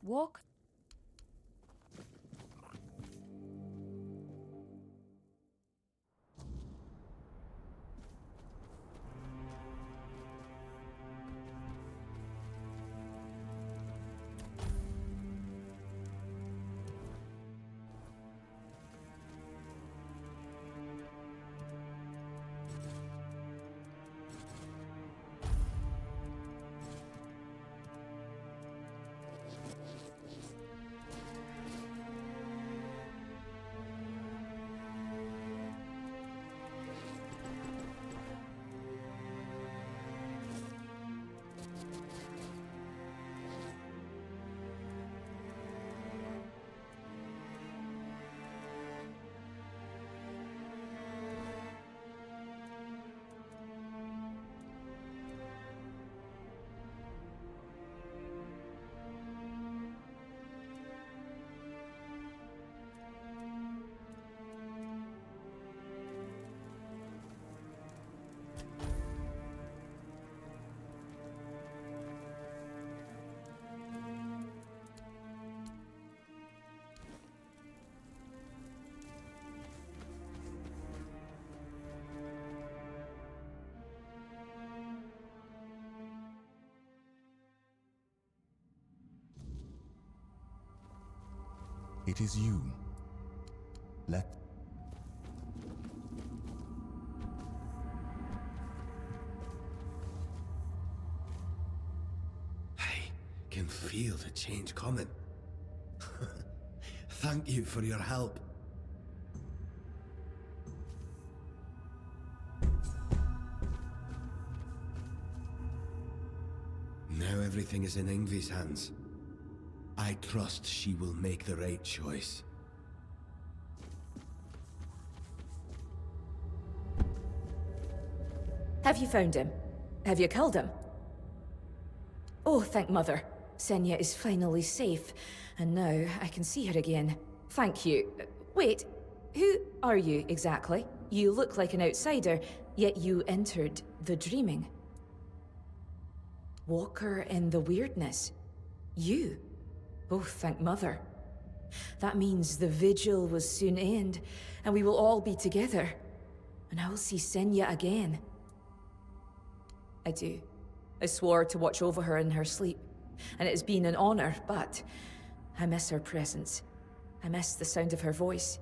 Walk. It is you. Let... I can feel the change coming. Thank you for your help. Now everything is in Yngvi's hands. I trust she will make the right choice. Have you found him? Have you killed him? Oh, thank Mother. Senya is finally safe, and now I can see her again. Thank you. Wait, who are you exactly? You look like an outsider, yet you entered the dreaming. Walker in the weirdness. You? Oh, thank Mother. That means the vigil will soon end, and we will all be together. And I will see Senya again. I do. I swore to watch over her in her sleep, and it has been an honor, but I miss her presence. I miss the sound of her voice.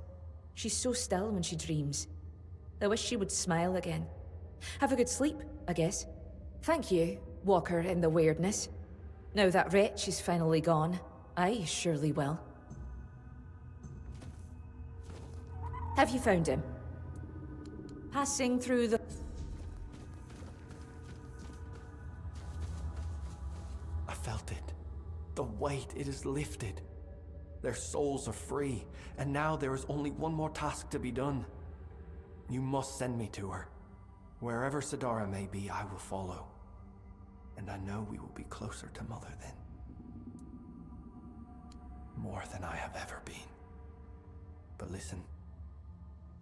She's so still when she dreams. I wish she would smile again. Have a good sleep, I guess. Thank you, Walker in the weirdness. Now that wretch is finally gone, I surely will. Have you found him? Passing through the... I felt it. The weight, it is lifted. Their souls are free, and now there is only one more task to be done. You must send me to her. Wherever Sidara may be, I will follow. And I know we will be closer to Mother then. More than I have ever been. But listen,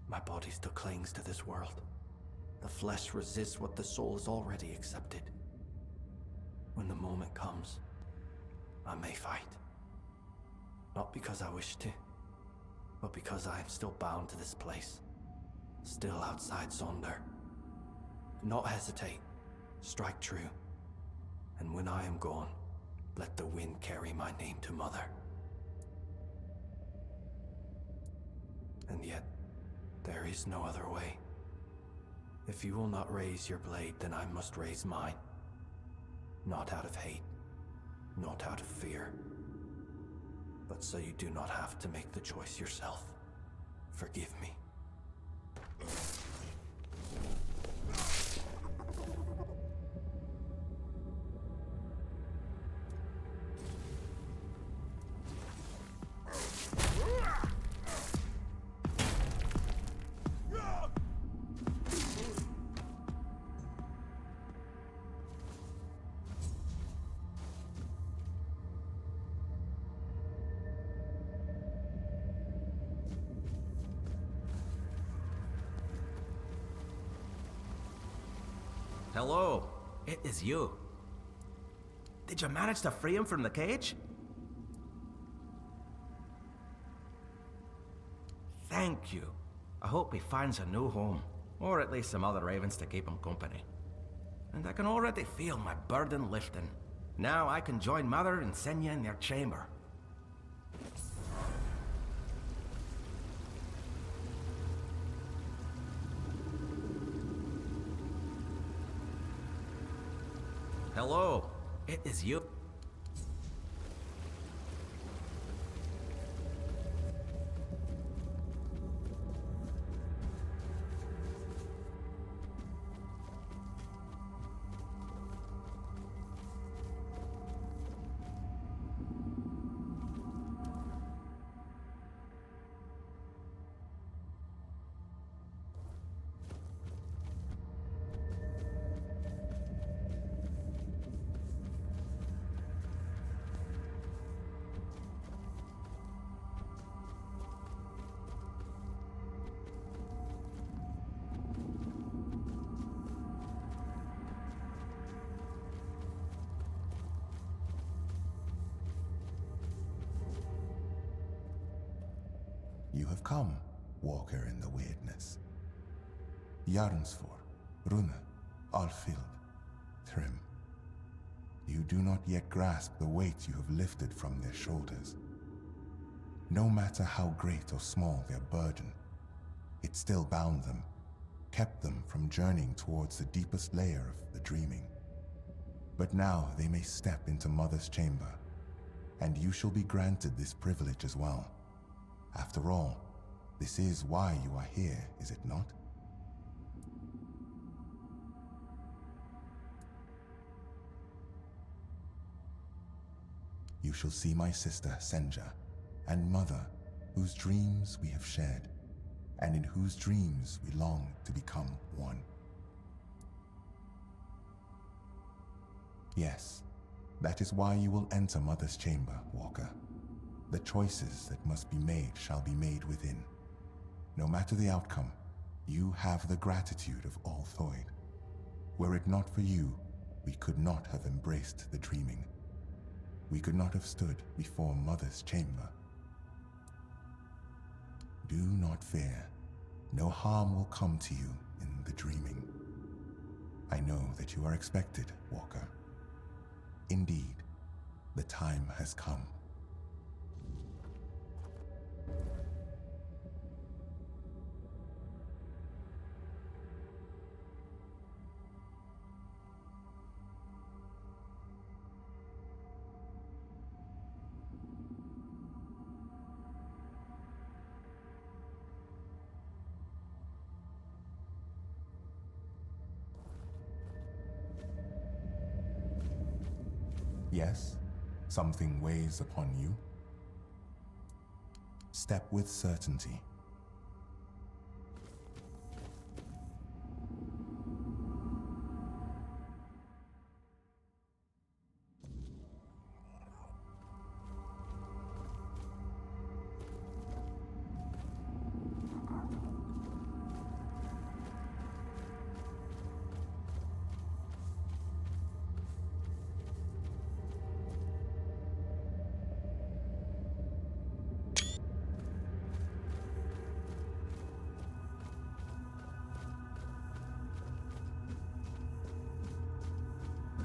my body still clings to this world. The flesh resists what the soul has already accepted. When the moment comes, I may fight. Not because I wish to, but because I am still bound to this place. Still outside Sonder. Do not hesitate. Strike true. And when I am gone, let the wind carry my name to Mother. And yet, there is no other way. If you will not raise your blade, then I must raise mine. Not out of hate, not out of fear, but so you do not have to make the choice yourself. Forgive me. Hello, it is you. Did you manage to free him from the cage? Thank you. I hope he finds a new home, or at least some other ravens to keep him company. And I can already feel my burden lifting. Now I can join Mother and Senya in their chamber. Hello, it is you. You have come, Walker in the Weirdness. Jarnsfor, Rune, Alfild, Thrym. You do not yet grasp the weight you have lifted from their shoulders. No matter how great or small their burden, it still bound them, kept them from journeying towards the deepest layer of the dreaming. But now they may step into Mother's chamber, and you shall be granted this privilege as well. After all, this is why you are here, is it not? You shall see my sister, Senja, and Mother, whose dreams we have shared, and in whose dreams we long to become one. Yes, that is why you will enter Mother's chamber, Walker. The choices that must be made shall be made within. No matter the outcome, you have the gratitude of all Thoid. Were it not for you, we could not have embraced the dreaming. We could not have stood before Mother's chamber. Do not fear. No harm will come to you in the dreaming. I know that you are expected, Walker. Indeed, the time has come. Yes, something weighs upon you. Step with certainty.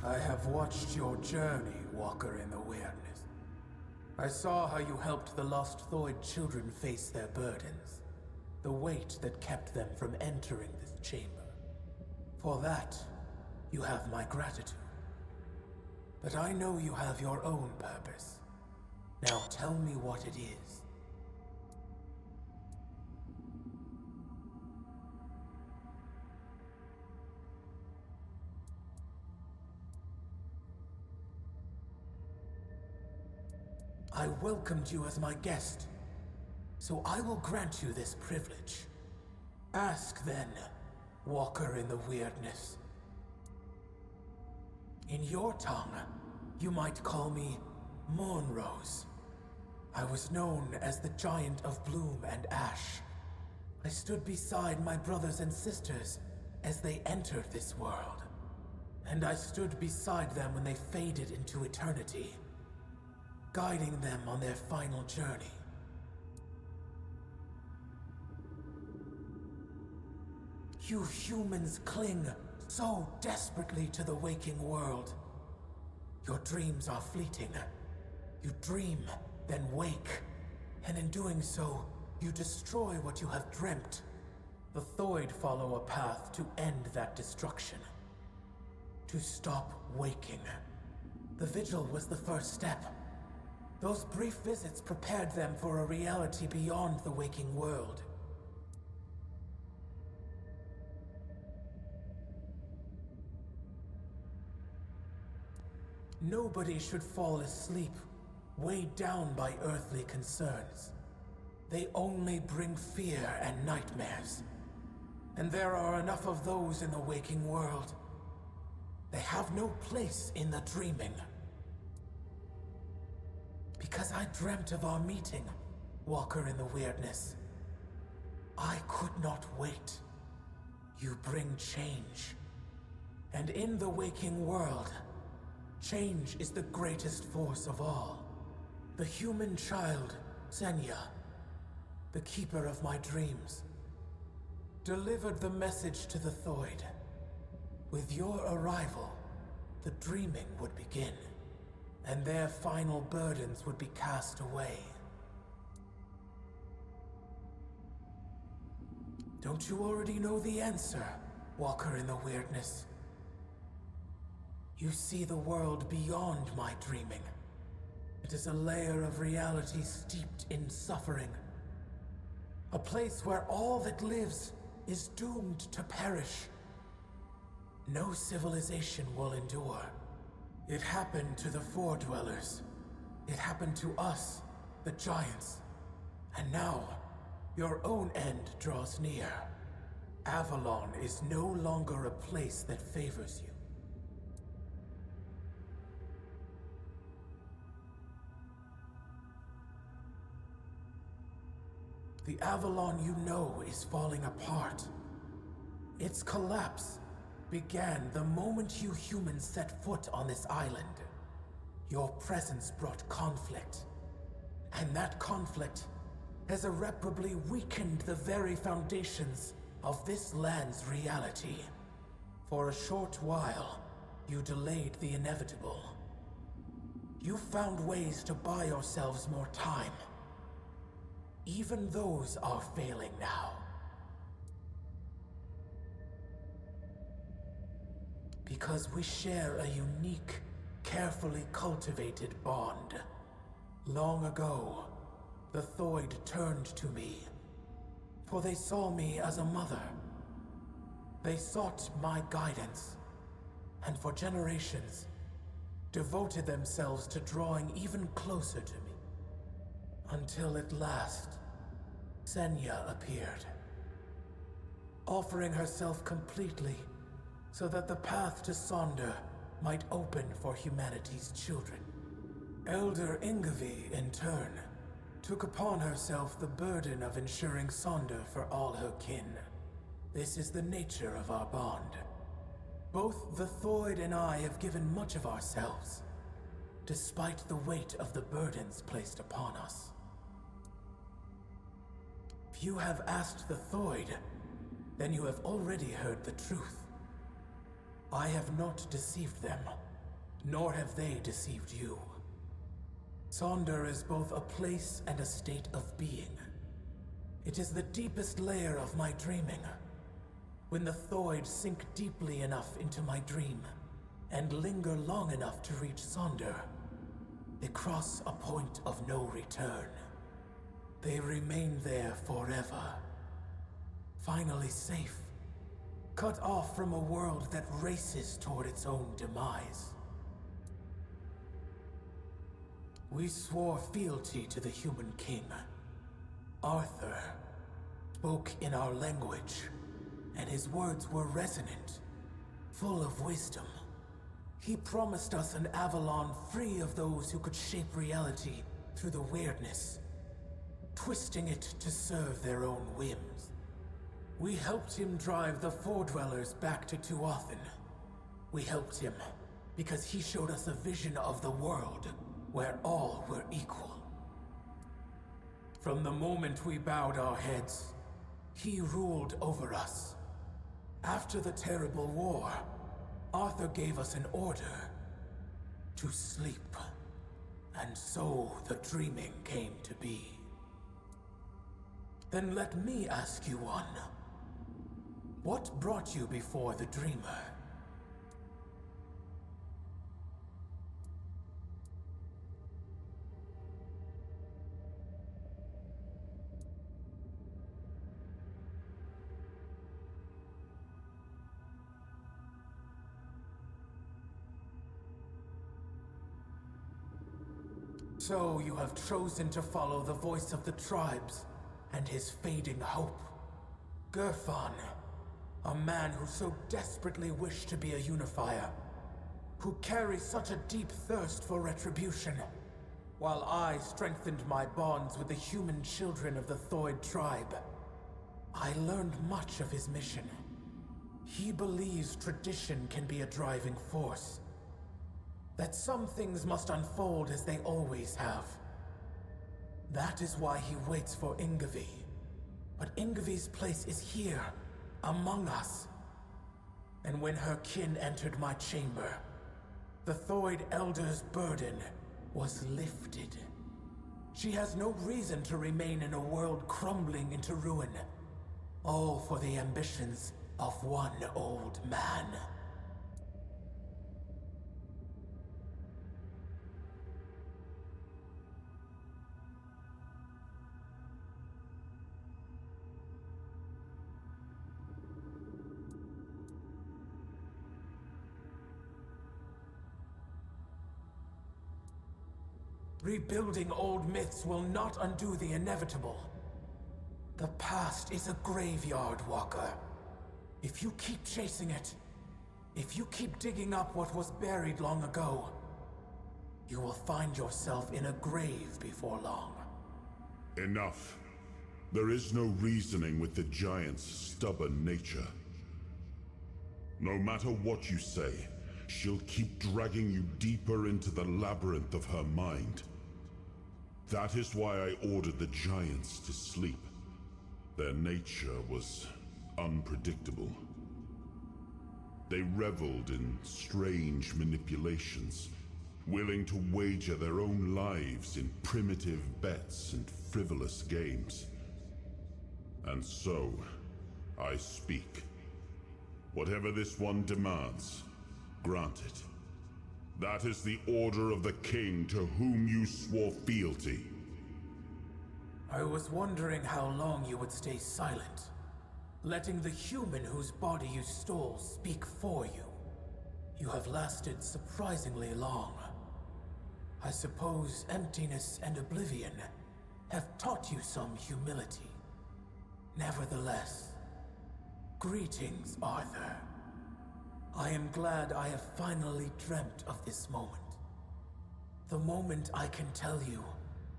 I have watched your journey, Walker in the Weirdness. I saw how you helped the lost Thoid children face their burdens, the weight that kept them from entering this chamber. For that, you have my gratitude. But I know you have your own purpose. Now tell me what it is. I welcomed you as my guest, so I will grant you this privilege. Ask then, Walker in the Weirdness. In your tongue, you might call me Moonrose. I was known as the Giant of Bloom and Ash. I stood beside my brothers and sisters as they entered this world. And I stood beside them when they faded into eternity, guiding them on their final journey. You humans cling so desperately to the waking world. Your dreams are fleeting. You dream, then wake. And in doing so, you destroy what you have dreamt. The Thoid follow a path to end that destruction. To stop waking. The vigil was the first step. Those brief visits prepared them for a reality beyond the waking world. Nobody should fall asleep, weighed down by earthly concerns. They only bring fear and nightmares. And there are enough of those in the waking world. They have no place in the dreaming. Because I dreamt of our meeting, Walker in the Weirdness. I could not wait. You bring change. And in the waking world, change is the greatest force of all. The human child, Senya, the keeper of my dreams, delivered the message to the Thoid. With your arrival, the dreaming would begin, and their final burdens would be cast away. Don't you already know the answer, Walker in the Weirdness? You see the world beyond my dreaming. It is a layer of reality steeped in suffering. A place where all that lives is doomed to perish. No civilization will endure. It happened to the Foredwellers. It happened to us, the Giants. And now, your own end draws near. Avalon is no longer a place that favors you. The Avalon you know is falling apart. Its collapse began the moment you humans set foot on this island. Your presence brought conflict. And that conflict has irreparably weakened the very foundations of this land's reality. For a short while, you delayed the inevitable. You found ways to buy yourselves more time. Even those are failing now. Because we share a unique, carefully cultivated bond. Long ago, the Thoid turned to me, for they saw me as a mother. They sought my guidance, and for generations, devoted themselves to drawing even closer to me. Until at last, Senya appeared, offering herself completely so that the path to Sonder might open for humanity's children. Elder Ingavi, in turn, took upon herself the burden of ensuring Sonder for all her kin. This is the nature of our bond. Both the Thoid and I have given much of ourselves, despite the weight of the burdens placed upon us. If you have asked the Thoid, then you have already heard the truth. I have not deceived them, nor have they deceived you. Sonder is both a place and a state of being. It is the deepest layer of my dreaming. When the Thoid sink deeply enough into my dream, and linger long enough to reach Sonder, they cross a point of no return. They remain there forever. Finally safe, cut off from a world that races toward its own demise. We swore fealty to the human king. Arthur spoke in our language, and his words were resonant, full of wisdom. He promised us an Avalon free of those who could shape reality through the weirdness, twisting it to serve their own whims. We helped him drive the Foredwellers back to Tuathan. We helped him because he showed us a vision of the world where all were equal. From the moment we bowed our heads, he ruled over us. After the terrible war, Arthur gave us an order to sleep. And so the dreaming came to be. Then let me ask you one. What brought you before the dreamer? So you have chosen to follow the voice of the tribes and his fading hope. Gerfan, a man who so desperately wished to be a unifier, who carries such a deep thirst for retribution, while I strengthened my bonds with the human children of the Thoid tribe. I learned much of his mission. He believes tradition can be a driving force, that some things must unfold as they always have. That is why he waits for Ingavi. But Ingavi's place is here, among us. And when her kin entered my chamber, the Thoid Elder's burden was lifted. She has no reason to remain in a world crumbling into ruin, all for the ambitions of one old man. Rebuilding old myths will not undo the inevitable. The past is a graveyard, Walker. If you keep chasing it, if you keep digging up what was buried long ago, you will find yourself in a grave before long. Enough. There is no reasoning with the giant's stubborn nature. No matter what you say, she'll keep dragging you deeper into the labyrinth of her mind. That is why I ordered the giants to sleep. Their nature was unpredictable. They reveled in strange manipulations, willing to wager their own lives in primitive bets and frivolous games. And so, I speak. Whatever this one demands, grant it. That is the order of the king to whom you swore fealty. I was wondering how long you would stay silent, letting the human whose body you stole speak for you. You have lasted surprisingly long. I suppose emptiness and oblivion have taught you some humility. Nevertheless, greetings, Arthur. I am glad I have finally dreamt of this moment. The moment I can tell you,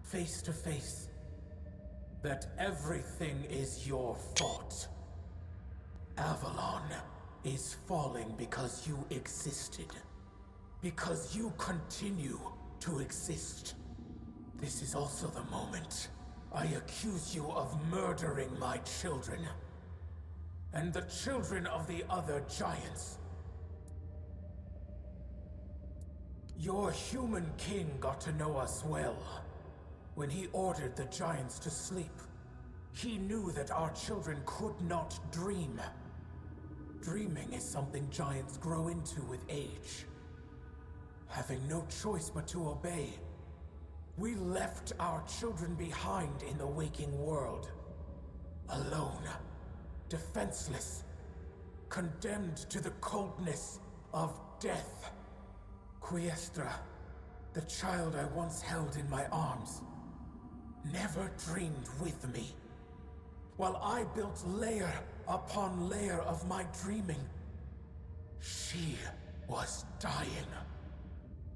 face to face, that everything is your fault. Avalon is falling because you existed. Because you continue to exist. This is also the moment I accuse you of murdering my children. And the children of the other giants. Your human king got to know us well. When he ordered the giants to sleep, he knew that our children could not dream. Dreaming is something giants grow into with age. Having no choice but to obey, we left our children behind in the waking world. Alone, defenseless, condemned to the coldness of death. Quiestra, the child I once held in my arms, never dreamed with me. While I built layer upon layer of my dreaming, she was dying.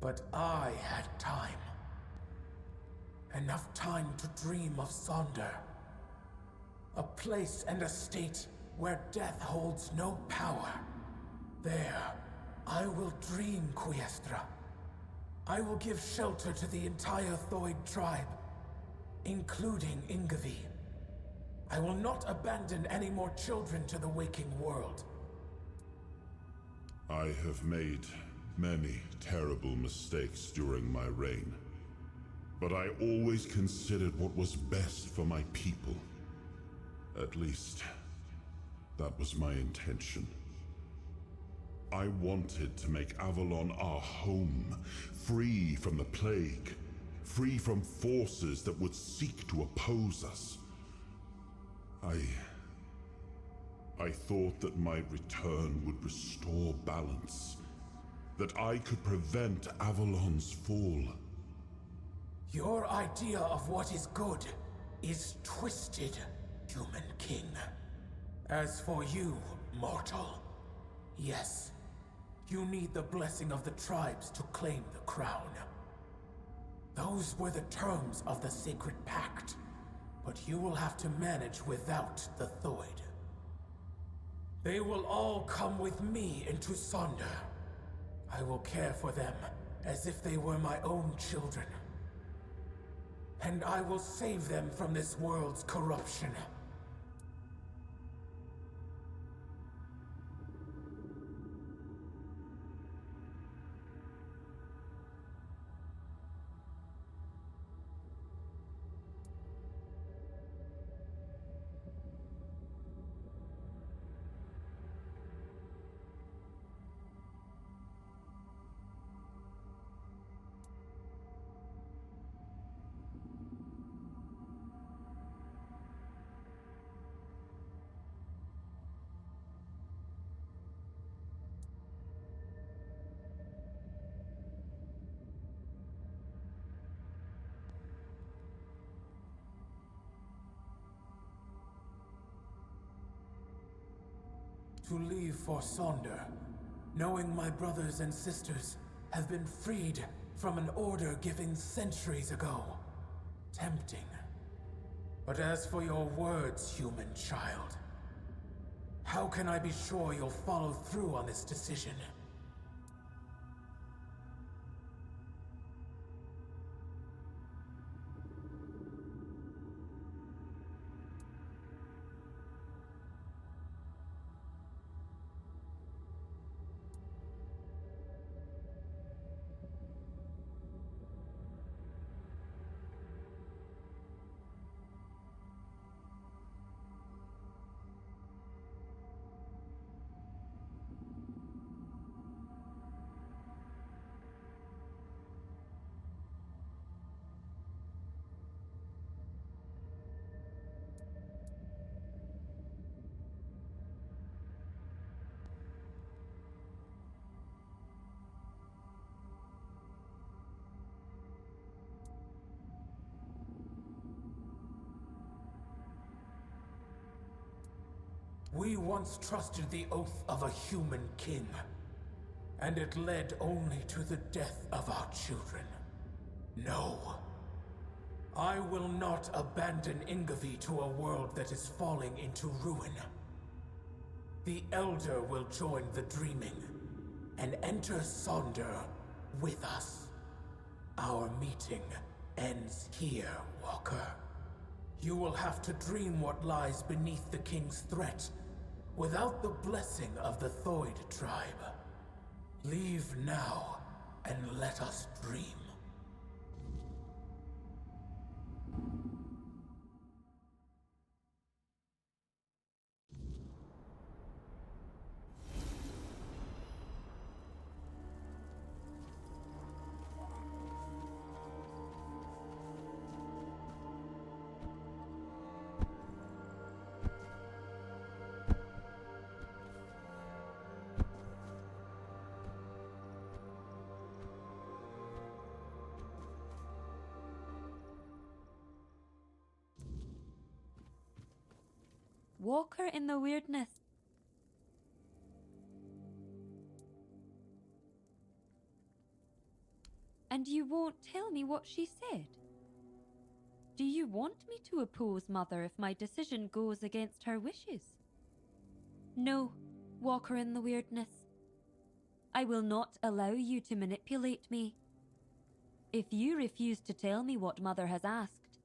But I had time. Enough time to dream of Sonder. A place and a state where death holds no power. There, I will dream, Quiestra. I will give shelter to the entire Thoid tribe, including Ingavi. I will not abandon any more children to the waking world. I have made many terrible mistakes during my reign, but I always considered what was best for my people. At least, that was my intention. I wanted to make Avalon our home, free from the plague, free from forces that would seek to oppose us. I thought that my return would restore balance, that I could prevent Avalon's fall. Your idea of what is good is twisted, human king. As for you, mortal, yes, you need the blessing of the tribes to claim the crown. Those were the terms of the sacred pact, but you will have to manage without the Thoid. They will all come with me into Sonder. I will care for them as if they were my own children. And I will save them from this world's corruption. To leave for Sonder, knowing my brothers and sisters have been freed from an order given centuries ago. Tempting. But as for your words, human child, how can I be sure you'll follow through on this decision? We once trusted the oath of a human king, and it led only to the death of our children. No. I will not abandon Ingavi to a world that is falling into ruin. The Elder will join the dreaming, and enter Sonder with us. Our meeting ends here, Walker. You will have to dream what lies beneath the King's threat, without the blessing of the Thoid tribe. Leave now, and let us dream. Walker in the weirdness. And you won't tell me what she said? Do you want me to oppose Mother if my decision goes against her wishes? No, Walker in the weirdness. I will not allow you to manipulate me. If you refuse to tell me what Mother has asked,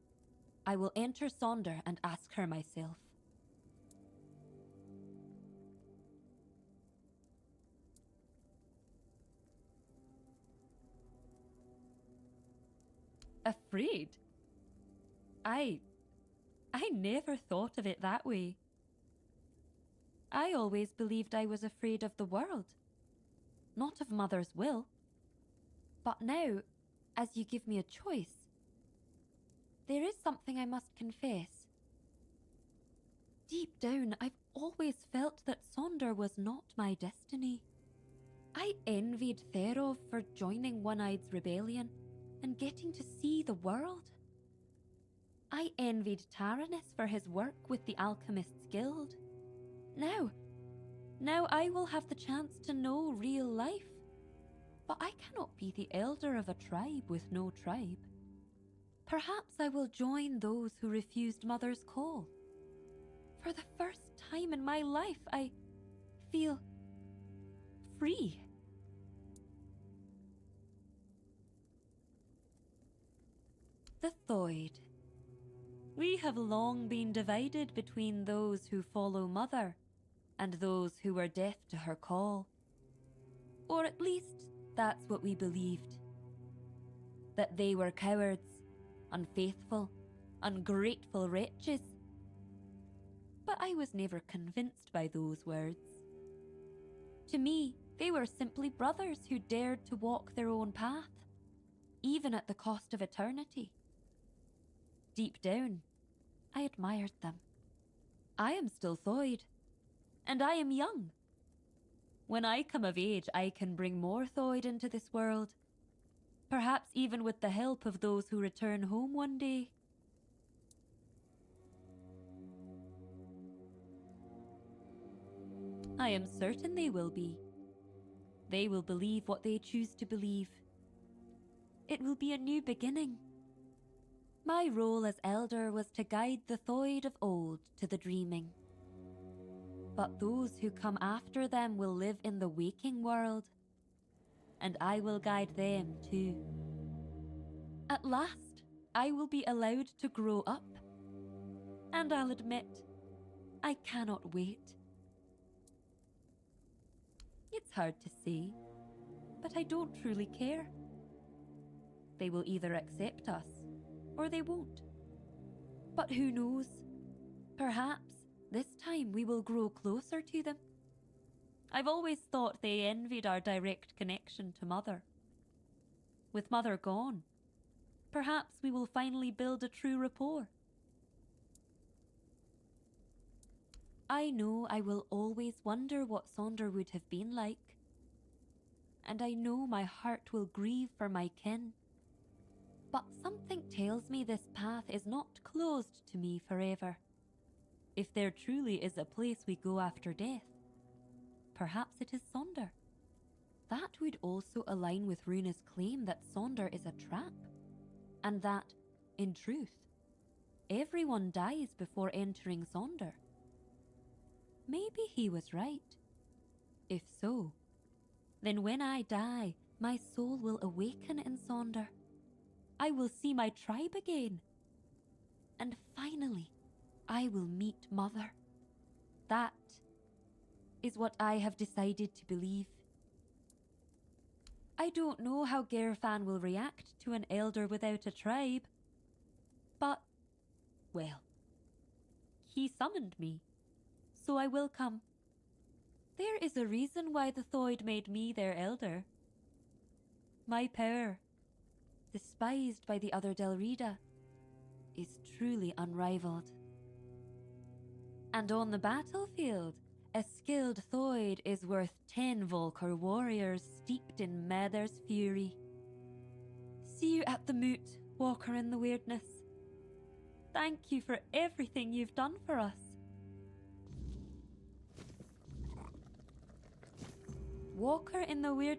I will enter Sonder and ask her myself. Afraid? I never thought of it that way. I always believed I was afraid of the world, not of Mother's will. But now, as you give me a choice, there is something I must confess. Deep down, I've always felt that Sonder was not my destiny. I envied Therov for joining One-Eye's rebellion and getting to see the world. I envied Taranis for his work with the Alchemists' Guild. Now I will have the chance to know real life. But I cannot be the elder of a tribe with no tribe. Perhaps I will join those who refused Mother's call. For the first time in my life, I feel free. The Thoid. We have long been divided between those who follow Mother and those who were deaf to her call. Or at least, that's what we believed. That they were cowards, unfaithful, ungrateful wretches. But I was never convinced by those words. To me, they were simply brothers who dared to walk their own path, even at the cost of eternity. Deep down, I admired them. I am still Thoid, and I am young. When I come of age, I can bring more Thoid into this world, perhaps even with the help of those who return home one day. I am certain they will be. They will believe what they choose to believe. It will be a new beginning. My role as elder was to guide the Thoid of old to the dreaming. But those who come after them will live in the waking world, and I will guide them too. At last, I will be allowed to grow up, and I'll admit, I cannot wait. It's hard to say, but I don't truly care. They will either accept us, or they won't. But who knows? Perhaps this time we will grow closer to them. I've always thought they envied our direct connection to Mother. With Mother gone, perhaps we will finally build a true rapport. I know I will always wonder what Sonder would have been like. And I know my heart will grieve for my kin. But something tells me this path is not closed to me forever. If there truly is a place we go after death, perhaps it is Sonder. That would also align with Runa's claim that Sonder is a trap, and that, in truth, everyone dies before entering Sonder. Maybe he was right. If so, then when I die, my soul will awaken in Sonder. I will see my tribe again. And finally, I will meet Mother. That is what I have decided to believe. I don't know how Gerfan will react to an elder without a tribe. But, well, he summoned me, so I will come. There is a reason why the Thoid made me their elder. My power, despised by the other Delrida, is truly unrivaled. And on the battlefield, a skilled Thoid is worth 10 Volker warriors steeped in Mather's fury. See you at the moot, Walker in the Weirdness. Thank you for everything you've done for us. Walker in the Weird...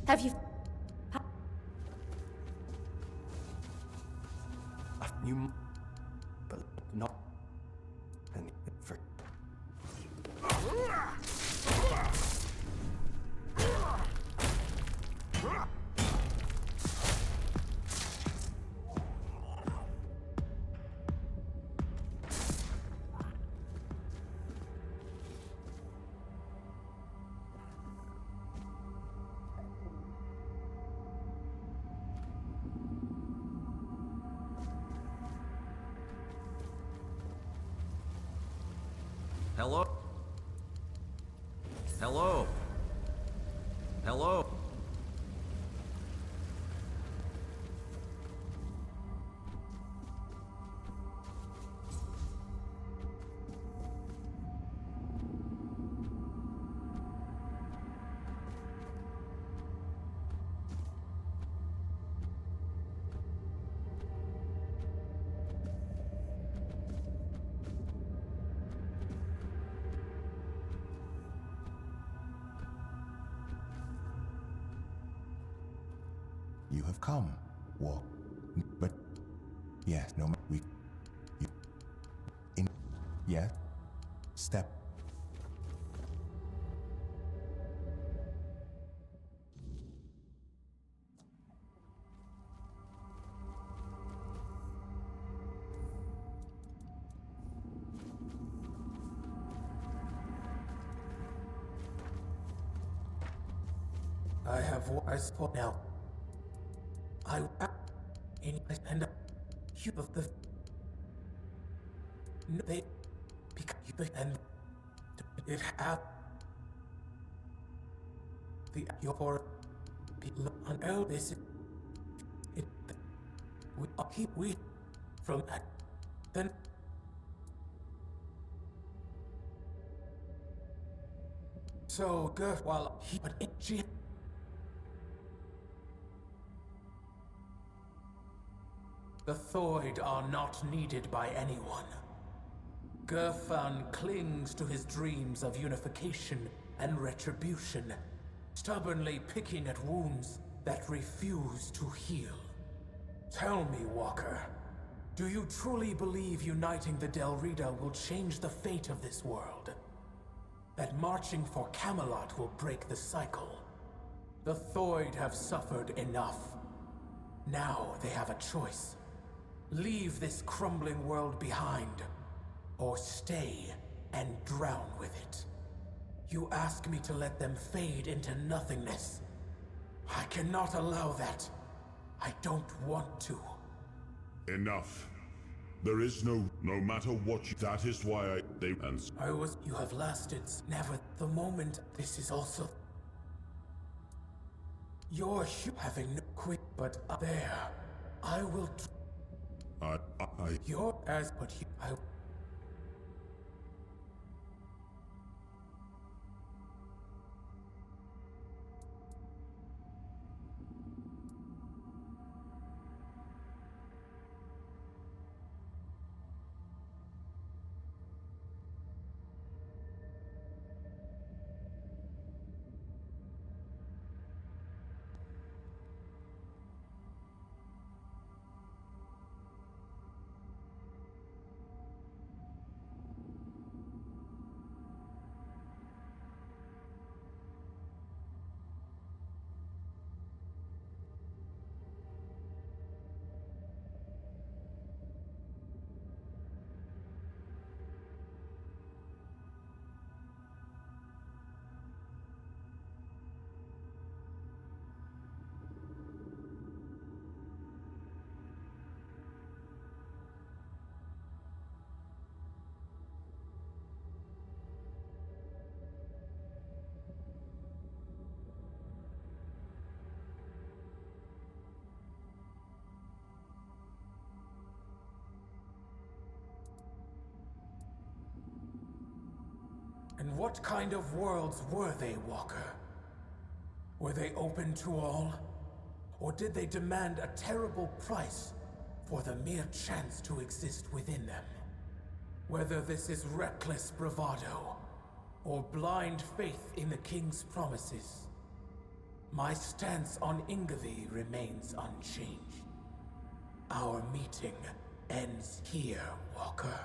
Have you... You... But not... And for... Hello? Hello? Hello? You have come, walk. But yes, no, we. You, in. Yes. Step. I have I spot now. I in and you of the no, they because you and it have the your people on earth this it we from that then so good while he but it she the Thoid are not needed by anyone. Gerfan clings to his dreams of unification and retribution, stubbornly picking at wounds that refuse to heal. Tell me, Walker, do you truly believe uniting the Del Rita will change the fate of this world? That marching for Camelot will break the cycle? The Thoid have suffered enough. Now they have a choice. Leave this crumbling world behind, or stay and drown with it. You ask me to let them fade into nothingness. I cannot allow that. I don't want to. Enough. There is no matter what you... That is why You have lasted never the moment. This is also... You're having no quick, but up there, I will... You're as, but you, I... And what kind of worlds were they, Walker? Were they open to all? Or did they demand a terrible price for the mere chance to exist within them? Whether this is reckless bravado, or blind faith in the King's promises, My stance on Ingvi remains unchanged. Our meeting ends here, Walker.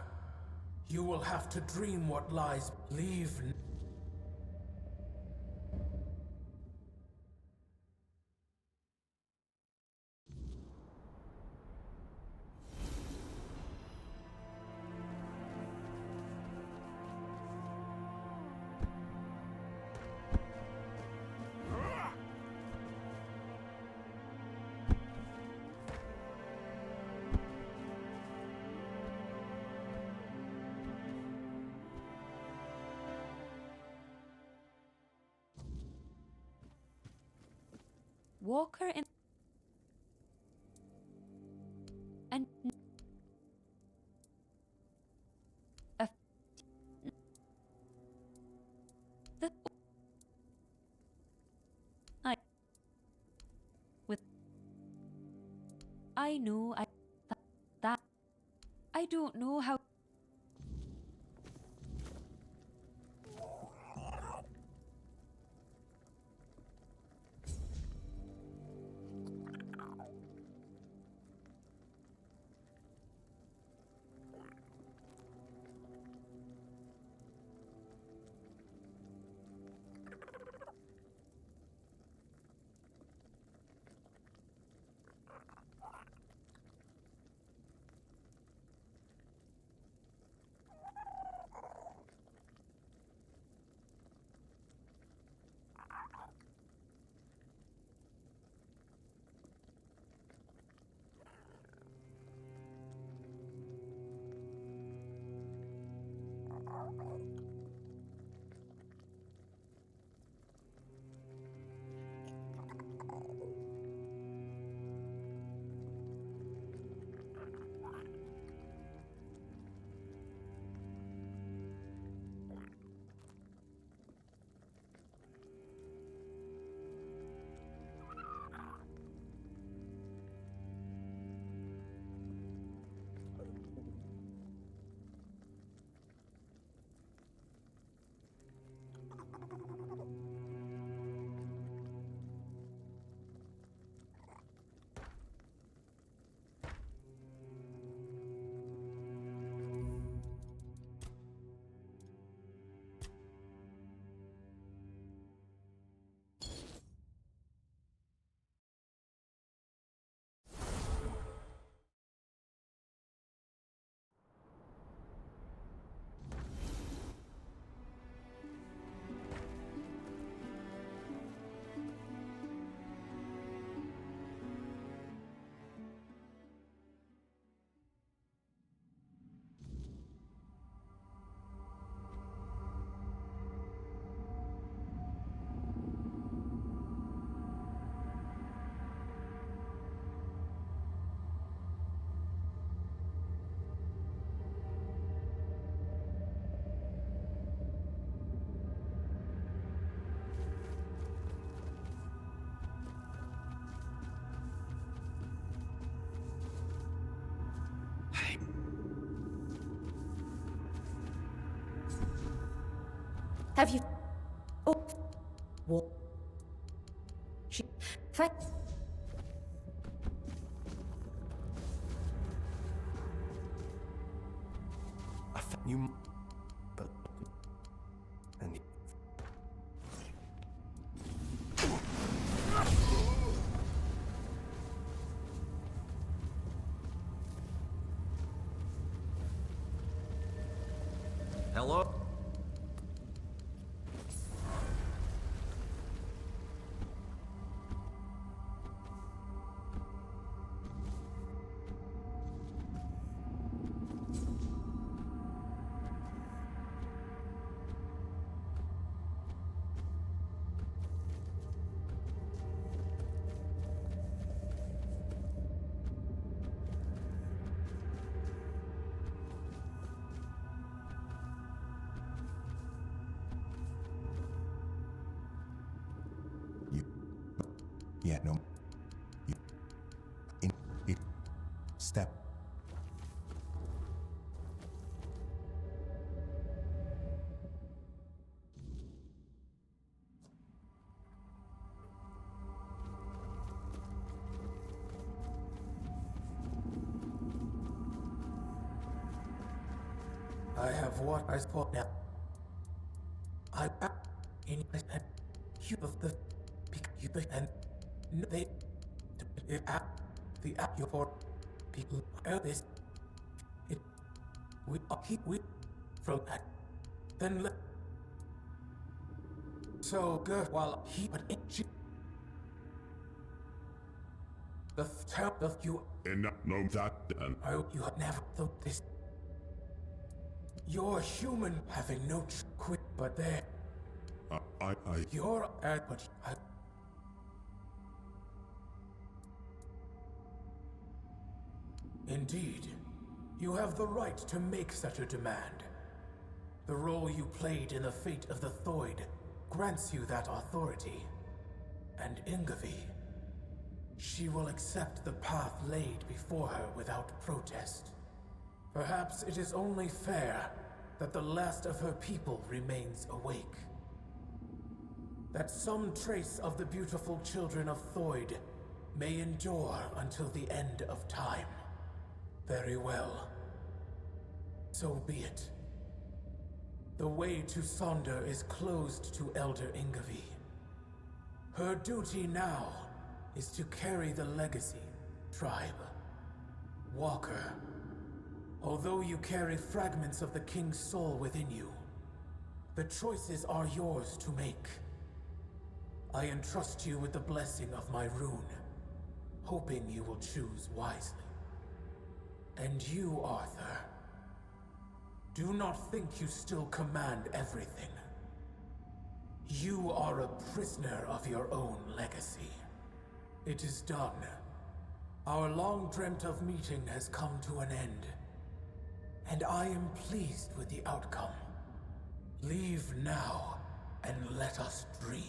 You will have to dream what lies. Leave. Walker in and a the I with I know I that I don't know how. Have you... Oh... What? She... Fight... I found you, but and Hello? Yeah, no. You, in it. Step. have what I spot now. I in you of the you and they the app your people this it we from that then so good while he but she the town of you Enough, no that and I hope you have never thought this. You're human having no quit, but there. You're but Indeed, you have the right to make such a demand. The role you played in the fate of the Thoid grants you that authority. And Ingavi, she will accept the path laid before her without protest. Perhaps it is only fair that the last of her people remains awake. That some trace of the beautiful children of Thoid may endure until the end of time. Very well. So be it. The way to Sonder is closed to Elder Ingavi. Her duty now is to carry the legacy, tribe. Walker, although you carry fragments of the King's soul within you, the choices are yours to make. I entrust you with the blessing of my rune, hoping you will choose wisely. And you, Arthur, do not think you still command everything. You are a prisoner of your own legacy. It is done. Our long dreamt of meeting has come to an end, and I am pleased with the outcome. Leave now, and let us dream.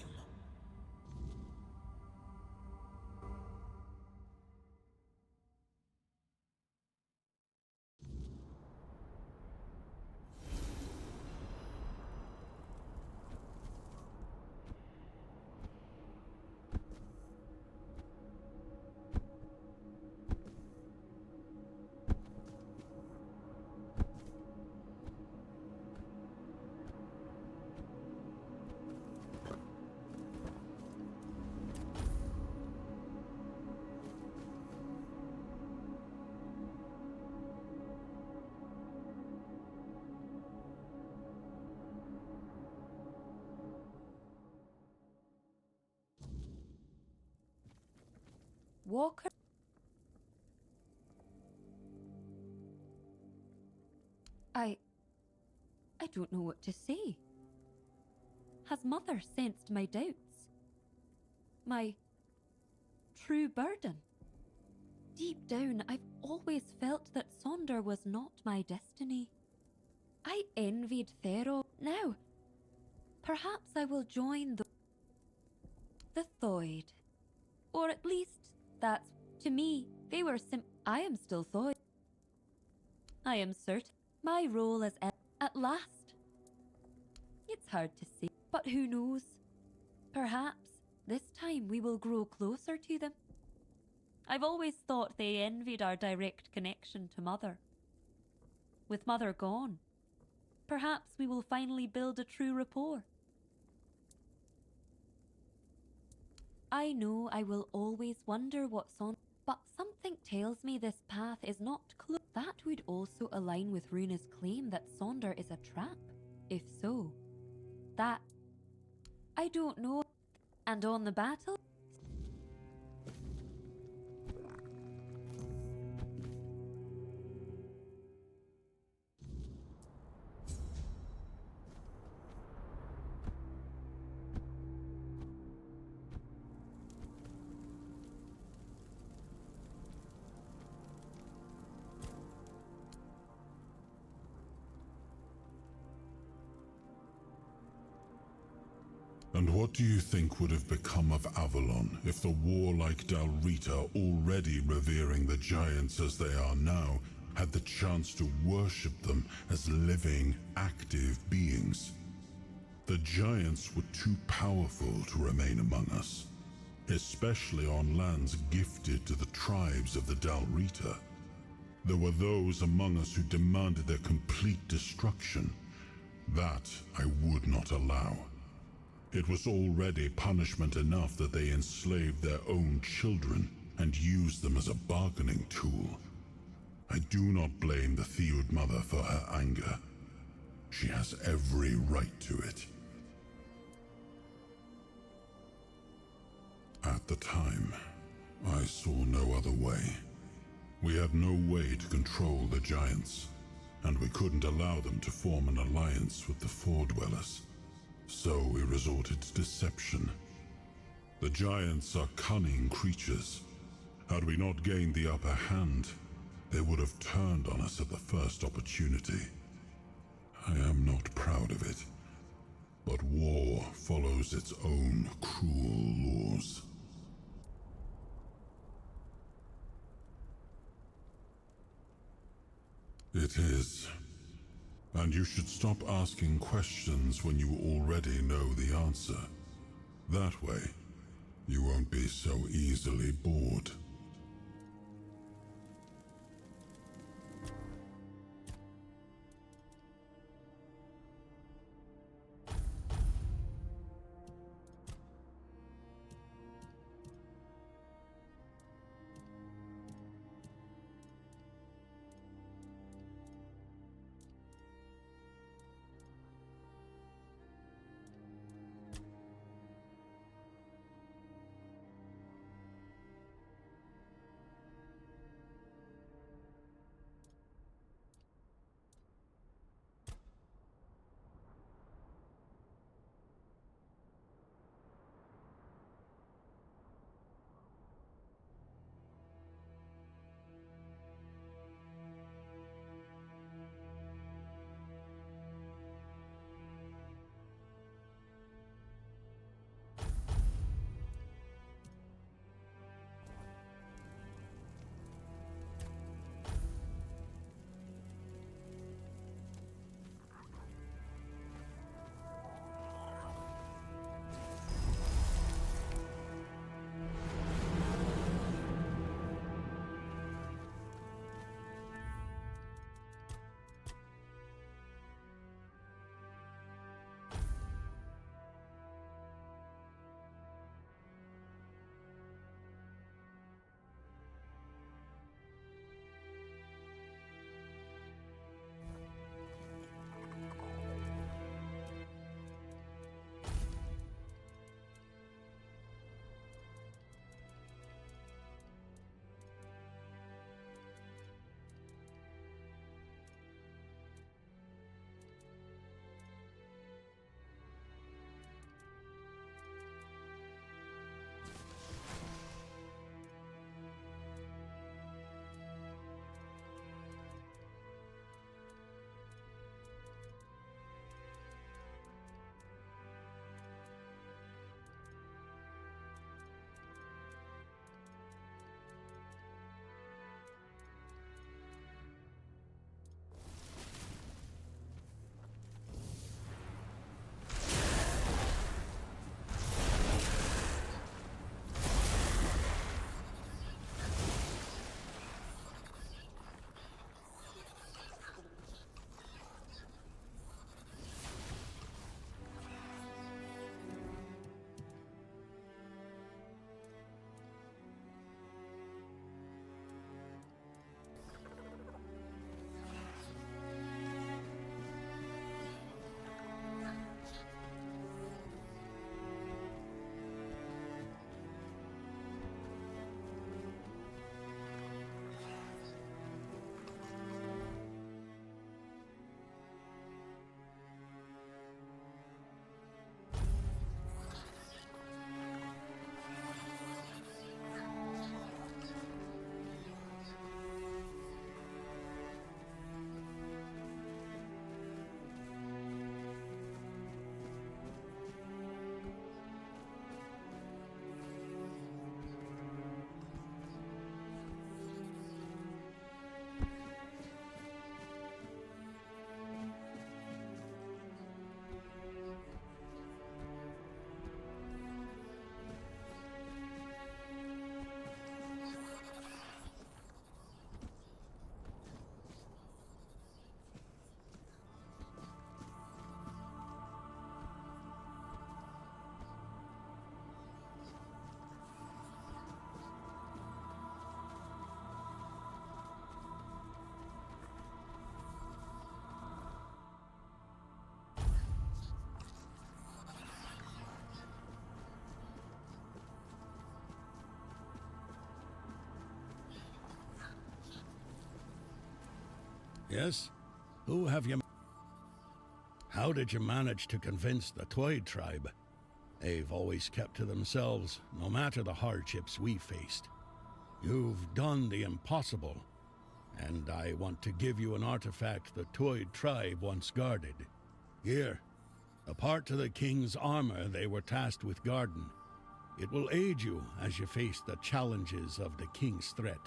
Walker? I don't know what to say. Has Mother sensed my doubts? My true burden? Deep down, I've always felt that Sonder was not my destiny. I envied Thero. Now, perhaps I will join the Thoid. Or at least, that's, to me, they were I am still Thoid. I am certain my role as at last. It's hard to say, but who knows? Perhaps this time we will grow closer to them. I've always thought they envied our direct connection to Mother. With Mother gone, perhaps we will finally build a true rapport. I know I will always wonder what's on, but something tells me this path is not close. That would also align with Runa's claim that Sonder is a trap. If so, that... I don't know. And on the battle? And what do you think would have become of Avalon if the warlike Dalrita, already revering the giants as they are now, had the chance to worship them as living, active beings? The giants were too powerful to remain among us, especially on lands gifted to the tribes of the Dalrita. There were those among us who demanded their complete destruction. That I would not allow. It was already punishment enough that they enslaved their own children and used them as a bargaining tool. I do not blame the Theod mother for her anger. She has every right to it. At the time, I saw no other way. We had no way to control the giants, and we couldn't allow them to form an alliance with the Four-Dwellers. So we resorted to deception. The giants are cunning creatures. Had we not gained the upper hand, they would have turned on us at the first opportunity. I am not proud of it, but war follows its own cruel laws. It is. And you should stop asking questions when you already know the answer. That way, you won't be so easily bored. Yes? Who have you... How did you manage to convince the Twyde tribe? They've always kept to themselves, no matter the hardships we faced. You've done the impossible, and I want to give you an artifact the Twyde tribe once guarded. Here, a part to the king's armor they were tasked with guarding. It will aid you as you face the challenges of the king's threat.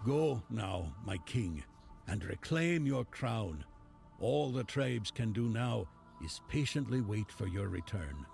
Go now, my king, and reclaim your crown. All the tribes can do now is patiently wait for your return.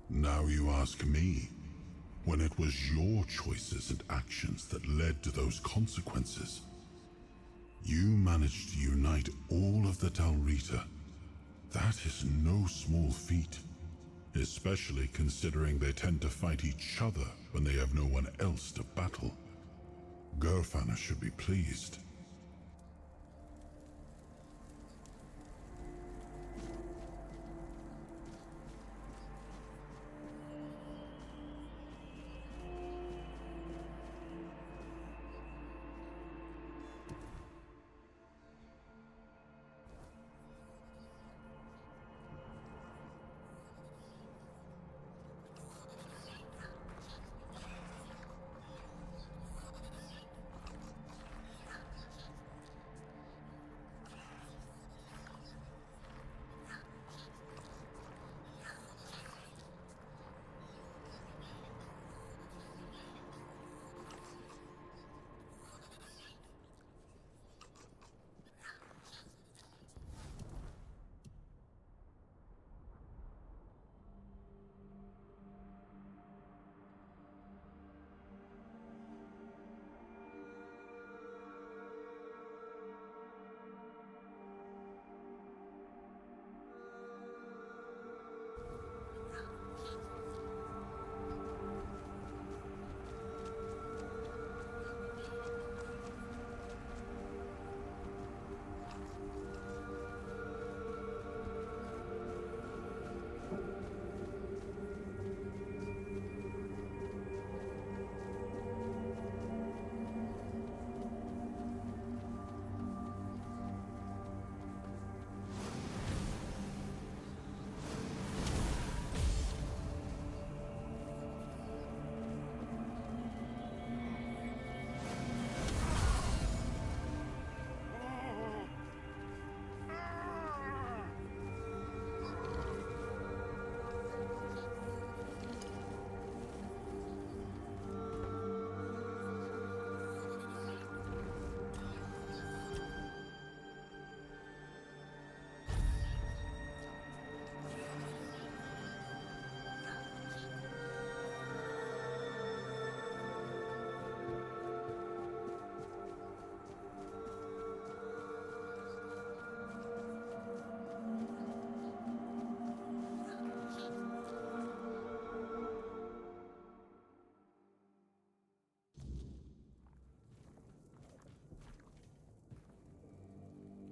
Now you ask me, when it was your choices and actions that led to those consequences. You managed to unite all of the Talrita. That is no small feat, especially considering they tend to fight each other when they have no one else to battle. Gerfana should be pleased.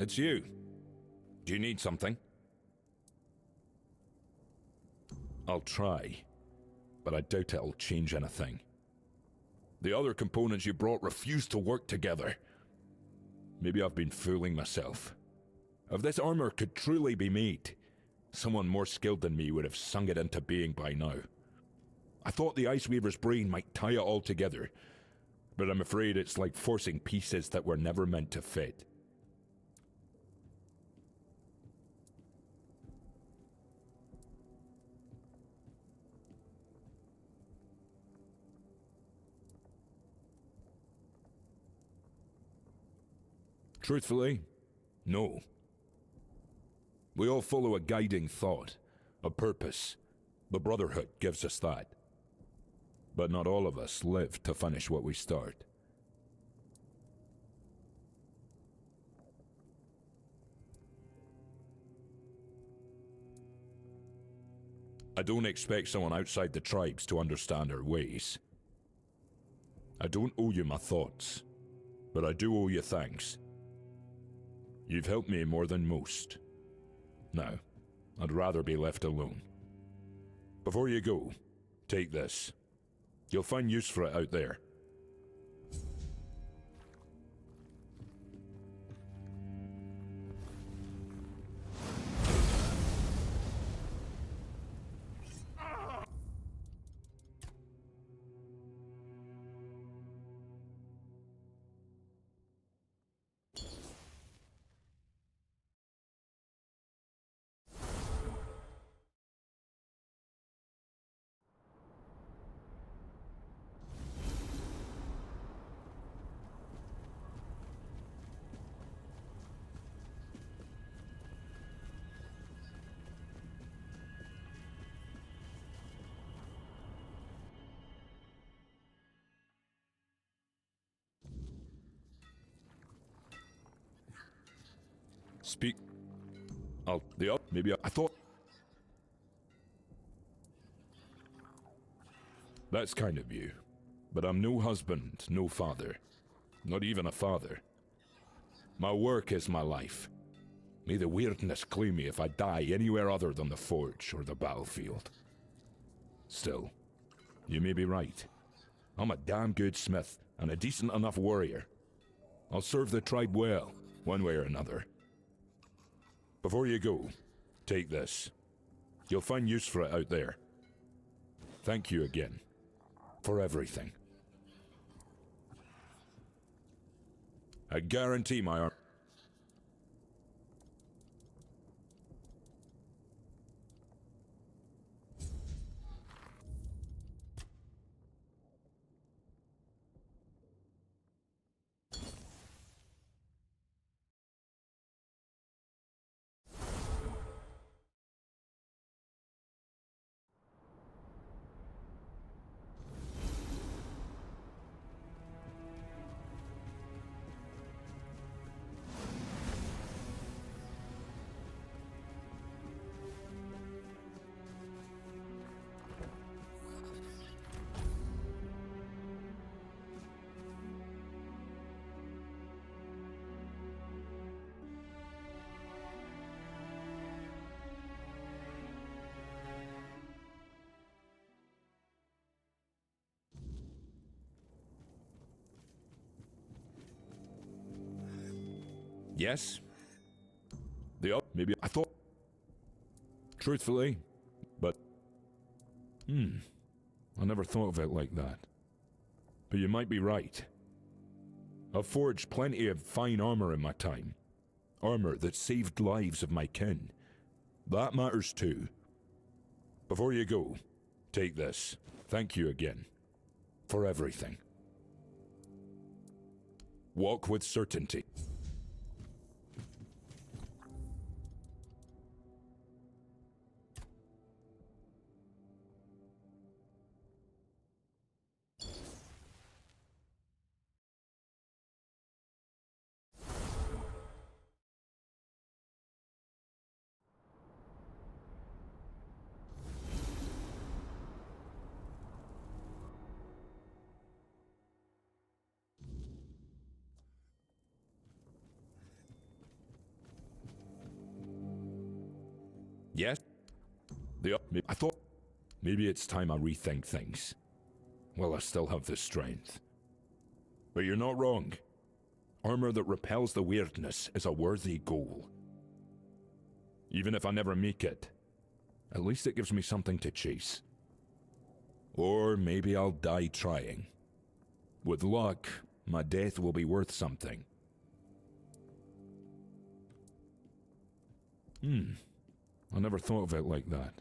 It's you. Do you need something? I'll try, but I doubt it'll change anything. The other components you brought refuse to work together. Maybe I've been fooling myself. If this armor could truly be made, someone more skilled than me would have sung it into being by now. I thought the Ice Weaver's brain might tie it all together, but I'm afraid it's like forcing pieces that were never meant to fit. Truthfully, no. We all follow a guiding thought, a purpose. The Brotherhood gives us that. But not all of us live to finish what we start. I don't expect someone outside the tribes to understand our ways. I don't owe you my thoughts, but I do owe you thanks. You've helped me more than most. Now, I'd rather be left alone. Before you go, take this. You'll find use for it out there. Speak. I thought. That's kind of you. But I'm no husband, no father. Not even a father. My work is my life. May the weirdness claim me if I die anywhere other than the forge or the battlefield. Still, you may be right. I'm a damn good smith and a decent enough warrior. I'll serve the tribe well, one way or another. Before you go, take this. You'll find use for it out there. Thank you again. For everything. I guarantee my arm. Yes? Maybe I thought. Truthfully, but. I never thought of it like that. But you might be right. I've forged plenty of fine armor in my time. Armor that saved lives of my kin. That matters too. Before you go, take this. Thank you again. For everything. Walk with certainty. Yes? I thought maybe it's time I rethink things. Well, I still have the strength. But you're not wrong. Armor that repels the weirdness is a worthy goal. Even if I never make it, at least it gives me something to chase. Or maybe I'll die trying. With luck, my death will be worth something. I never thought of it like that.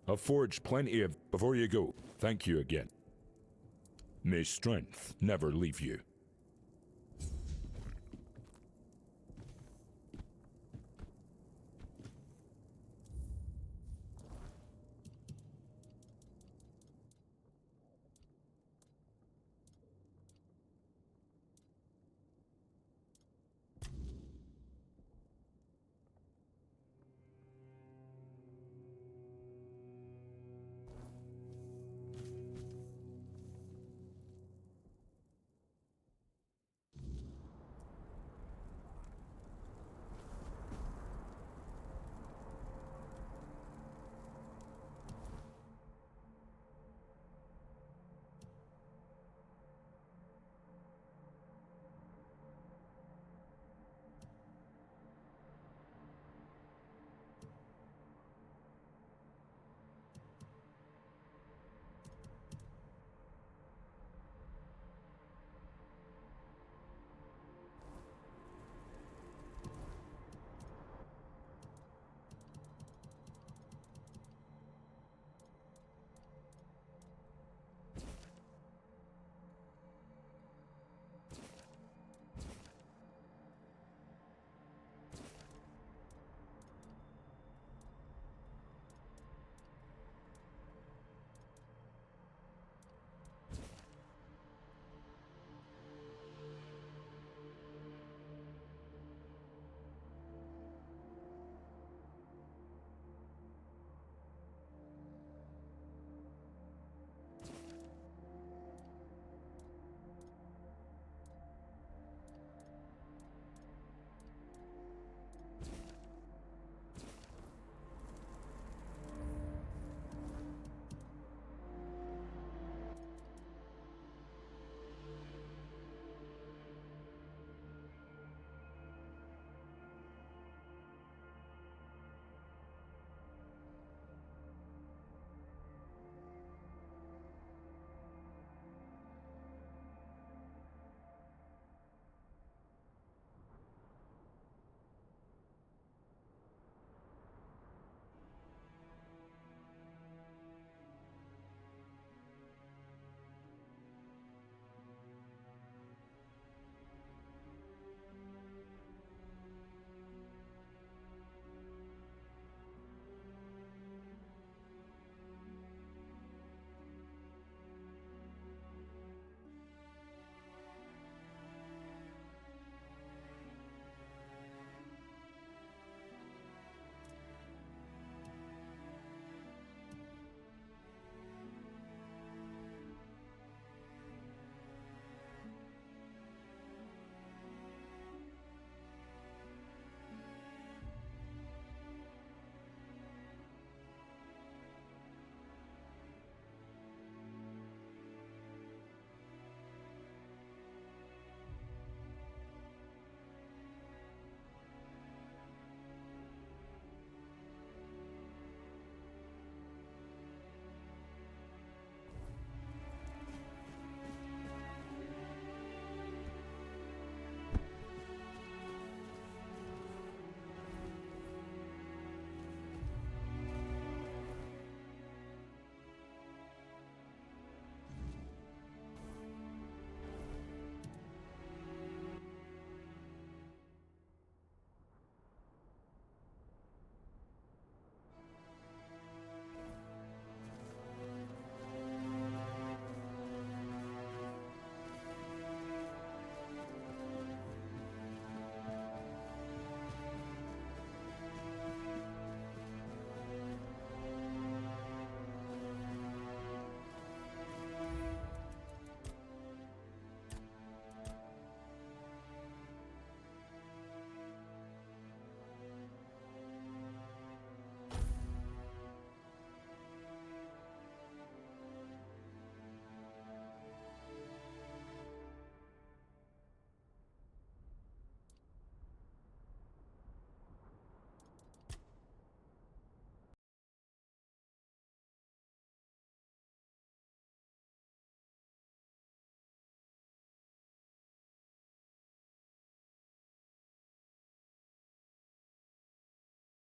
I've forged plenty of... Before you go, thank you again. May strength never leave you.